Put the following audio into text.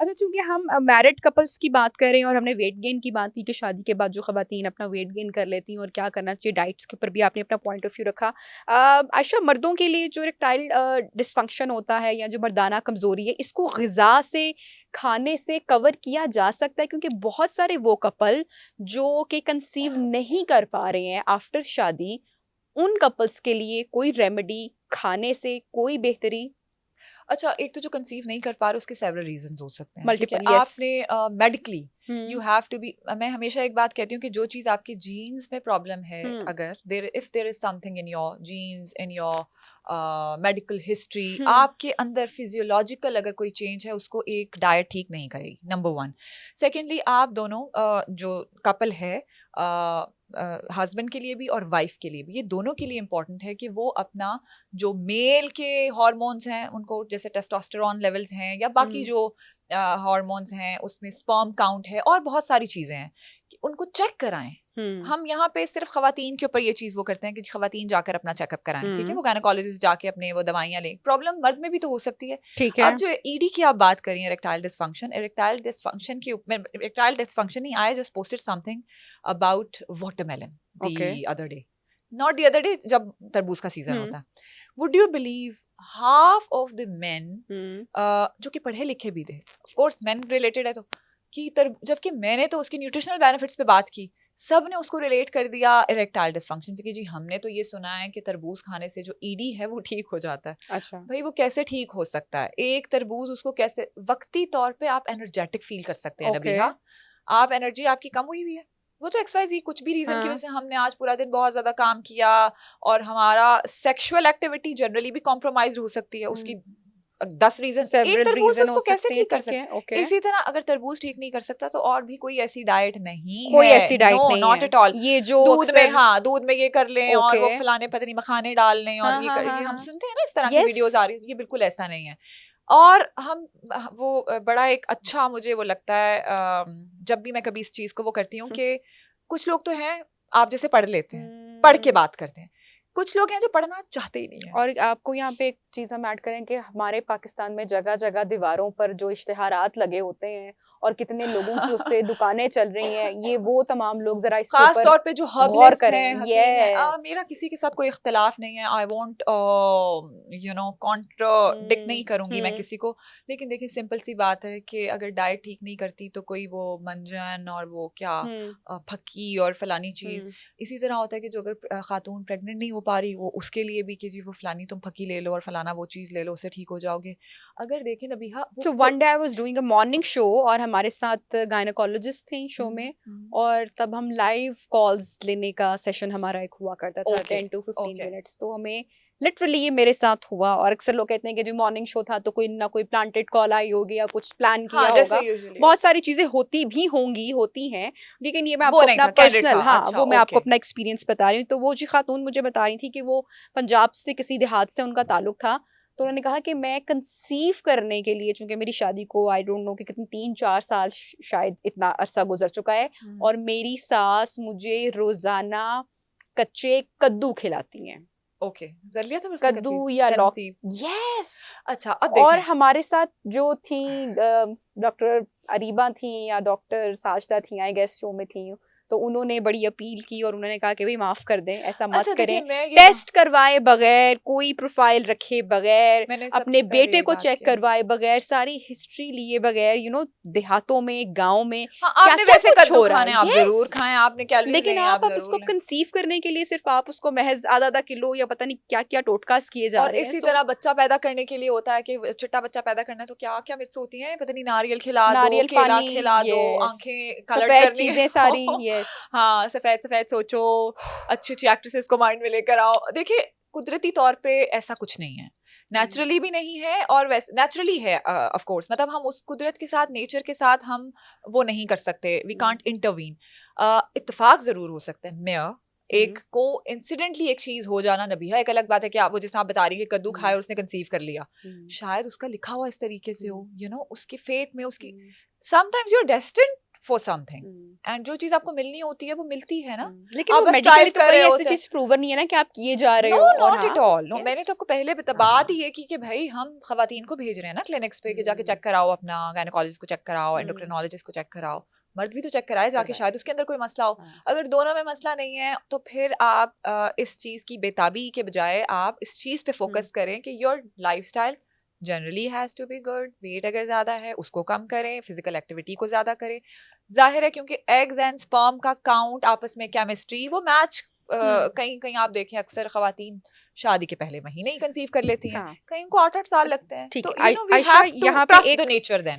अच्छा, चूंकि हम मैरिड कपल्स की बात कर रहे हैं और हमने वेट गेन की बात की कि शादी के बाद जो खवातीन अपना वेट गेन कर लेती हैं और क्या करना चाहिए, डाइट्स के ऊपर भी आपने अपना पॉइंट ऑफ व्यू रखा। आयशा, मर्दों के लिए जो इरेक्टाइल डिसफंक्शन होता है या जो मर्दाना कमजोरी है, इसको ग़िज़ा से, खाने से कवर किया जा सकता है? क्योंकि बहुत सारे वो कपल जो कि कंसीव नहीं कर पा रहे हैं आफ्टर शादी, उन कपल्स के लिए कोई रेमेडी, खाने से कोई बेहतरी? अच्छा, एक तो जो कंसीव नहीं कर पा रहे उसके सेवरल रीजंस हो सकते हैं, ठीक है। Multiple, yes. आपने medically you have to be, मैं हमेशा एक बात कहती हूँ कि जो चीज़ आपके जीन्स में प्रॉब्लम है, अगर if there is something in your genes, in your medical history, आपके अंदर फिजियोलॉजिकल अगर कोई चेंज है, उसको एक डाइट ठीक नहीं करेगी, नंबर वन। सेकेंडली, आप दोनों जो कपल है, हस्बैंड के लिए भी और वाइफ के लिए भी, ये दोनों के लिए इम्पॉर्टेंट है कि वो अपना जो मेल के हार्मोन्स हैं, उनको जैसे टेस्टोस्टेरोन लेवल्स हैं या बाकी जो हार्मोन्स हैं, उसमें स्पर्म काउंट है और बहुत सारी चीज़ें हैं, कि उनको चेक कराएं। हम यहाँ पे सिर्फ खवातीन के ऊपर ये चीज़ वो करते हैं कि खवातीन जाकर अपना चेकअप कराएं, ठीक है, वो गायनेकोलॉजिस्ट जाके अपने वो दवाइयाँ लें। प्रॉब्लम मर्द में भी तो हो सकती है। ठीक है। अब जो ईडी की आप बात करिए, इरेक्टाइल डिसफंक्शन के ऊपर, इरेक्टाइल डिसफंक्शन नहीं, I just posted something about watermelon the other day, not the other day, जब तरबूज का सीजन होता है। Would you believe half of the main जो कि पढ़े लिखे भी थे, ऑफ कोर्स मेन रिलेटेड है तो, कि जबकि मैंने तो उसकी न्यूट्रिशनल बेनिफिट्स पे बात की, सब ने उसको रिलेट कर दिया इरेक्टाइल डिसफंक्शन से कि जी हमने तो ये सुना है कि तरबूज खाने से जो ईडी है वो ठीक हो जाता है। अच्छा भाई वो कैसे ठीक हो सकता है? एक तरबूज उसको कैसे, वक्ती तौर पे आप एनर्जेटिक फील कर सकते हैं नबीहा, आप एनर्जी आपकी कम हुई हुई है, वो तो XYZ कुछ भी रीजन की वजह से, हमने आज पूरा दिन बहुत ज्यादा काम किया और हमारा सेक्सुअल एक्टिविटी जनरली भी कॉम्प्रोमाइज हो सकती है, उसकी 10 रीजन, एक तरबूज उसको कैसे ठीक कर सकते हैं। इसी तरह अगर तरबूज ठीक नहीं कर सकता तो और भी कोई ऐसी डाइट नहीं कोई है, ऐसी डाइट नो नहीं नॉट है। At all. ये जो दूध में, हाँ, दूध में ये कर लें और वो ओके फलाने पता नहीं मखाने डाल लें और हाँ ये हाँ कर, हाँ ये हम हाँ सुनते हैं ना इस तरह की यस वीडियोस आ रही है, ये बिल्कुल ऐसा नहीं है। और हम वो बड़ा एक अच्छा मुझे वो लगता है, जब भी मैं कभी इस चीज को वो करती हूँ कि कुछ लोग तो हैं, आप जैसे पढ़ लेते हैं, पढ़ के बात करते हैं, कुछ लोग हैं जो पढ़ना चाहते ही नहीं है। और आपको यहाँ पे एक चीज हम ऐड करें कि हमारे पाकिस्तान में जगह जगह दीवारों पर जो इश्तिहारात लगे होते हैं और कितने लोगों की उससे दुकानें चल रही हैं, ये वो तमाम लोग जरा इसके खास ऊपर तौर पे जो गौर हर्बलिस्ट करें। हैं, हकीम है, यस मेरा किसी के साथ कोई इख्तिलाफ नहीं है, आई वॉन्ट कॉन्ट्राडिक्ट नहीं करूंगी मैं किसी को, लेकिन देखिए सिंपल सी बात है कि अगर डाइट ठीक नहीं करती तो कोई वो मंजन और वो क्या फक्की और फलानी चीज, इसी तरह होता है कि जो अगर खातून प्रेग्नेंट नहीं हो पा रही, वो उसके लिए भी कि जी वो फलानी तुम फक्की ले लो और फलाना वो चीज ले लो, उससे ठीक हो जाओगे। अगर देखें Nabiha, so one day I was doing a morning show और हमारे साथ गायनेकोलॉजिस्ट थी शो में, और तब हम लाइव कॉल्स लेने का सेशन हमारा एक हुआ करता था 10 to 15 मिनट्स। तो हमें लिटरली ये मेरे साथ हुआ, और अक्सर लोग कहते हैं कि जो मॉर्निंग शो था तो कोई ना कोई प्लांटेड कॉल आई होगी या कुछ प्लान किया होगा, बहुत सारी चीजें होती भी होंगी, होती हैं, लेकिन ये मैं आपको अपना पर्सनल, हाँ अच्छा, वो मैं आपको अपना एक्सपीरियंस बता रही हूँ। तो वो जी खातून मुझे बता रही थी कि वो पंजाब से किसी देहात से उनका ताल्लुक था, तो उन्होंने कहा कि मैं कंसीव करने के लिए, चूंकि मेरी शादी को आई डोंट नो कि कितने 3-4 साल शायद इतना अरसा गुजर चुका है, और मेरी सास मुझे रोजाना कच्चे कद्दू खिलाती हैं। ओके, कर लिया था कद्दू या लौक, यस। अच्छा, अब और देखें, हमारे साथ जो थी डॉक्टर अरीबा थी या डॉक्टर साजदा थी, आई गेस शो में थी, तो उन्होंने बड़ी अपील की और उन्होंने कहा कि भाई माफ कर दें, ऐसा मत करें, टेस्ट करवाए बगैर, कोई प्रोफाइल रखे बगैर, अपने बेटे को चेक करवाए बगैर, सारी हिस्ट्री लिए बगैर, यू नो देहातों में, गांव में क्या क्या कुछ हो रहा है, आप जरूर खाएं, आपने कैलोरीज लेकिन आप उसको कंसीव करने के लिए सिर्फ आप उसको महज आधा किलो या पता नहीं क्या क्या टोटकास किए जा रहे हैं। और इसी तरह बच्चा पैदा करने के लिए होता है कि चिट्टा बच्चा पैदा करना है तो क्या क्या मिथ्स होती हैं, पता नहीं नारियल खिला दो, केला खिला दो, आंखें कलर करनी चीजें सारी, यस हाँ, सफेद सफेद सोचो, अच्छी अच्छी एक्ट्रेसेस को माइंड में लेकर आओ। देखिए कुदरती तौर पे ऐसा कुछ नहीं है, नेचुरली भी नहीं है, और वैसे नेचुरली है ऑफ कोर्स, मतलब हम उस कुदरत के साथ, नेचर के साथ हम वो नहीं कर सकते, वी कांट इंटरवीन। इत्तेफाक जरूर हो सकता है, मेयर एक को इंसिडेंटली एक चीज हो जाना नबीहा, एक अलग बात है कि आप वो जिस आप बता रही है कद्दू खाए और उसने कंसीव कर लिया, शायद उसका लिखा हुआ इस तरीके से हो, यू नो उसके फेट में, उसकी sometimes you are destined for something, and जो चीज आपको मिलनी होती है वो मिलती है ना। लेकिन आप वो बस मेडिकली strive तो कर कोई रहे ऐसी होते हैं। चीज प्रूवन नहीं है ना कि आप किए जा रहे नो, हो। और नॉट एट हाँ, ऑल, नो, मैंने तो आपको पहले बात ही है कि भाई हम खवातीन को भेज रहे हैं ना क्लिनिक्स पे कि जाके चेक कराओ, अपना गायनेकोलॉजिस्ट को चेक कराओ, एंडोक्रिनोलॉजिस्ट को चेक कराओ, मर्द भी तो चेक कराए जाके, शायद उसके अंदर कोई मसला हो। अगर दोनों में मसला नहीं है तो फिर आप इस चीज की बेताबी के बजाय आप इस चीज पे फोकस करें कि your lifestyle generally has to be good. Weight अगर ज्यादा है उसको कम करें, फिजिकल एक्टिविटी को ज्यादा करें। जाहिर है क्योंकि एग्स एंड स्पर्म का काउंट आपस में केमिस्ट्री वो मैच, कहीं कहीं आप देखें अक्सर खवातीन शादी के पहले महीने ही कंसीव कर लेती हैं, हाँ। कहीं को 8-8 साल लगते हैं। ठीक तो है, यू नो वी आयशा हैव टू यहाँ पे ट्रस्ट द एक नेचर देन।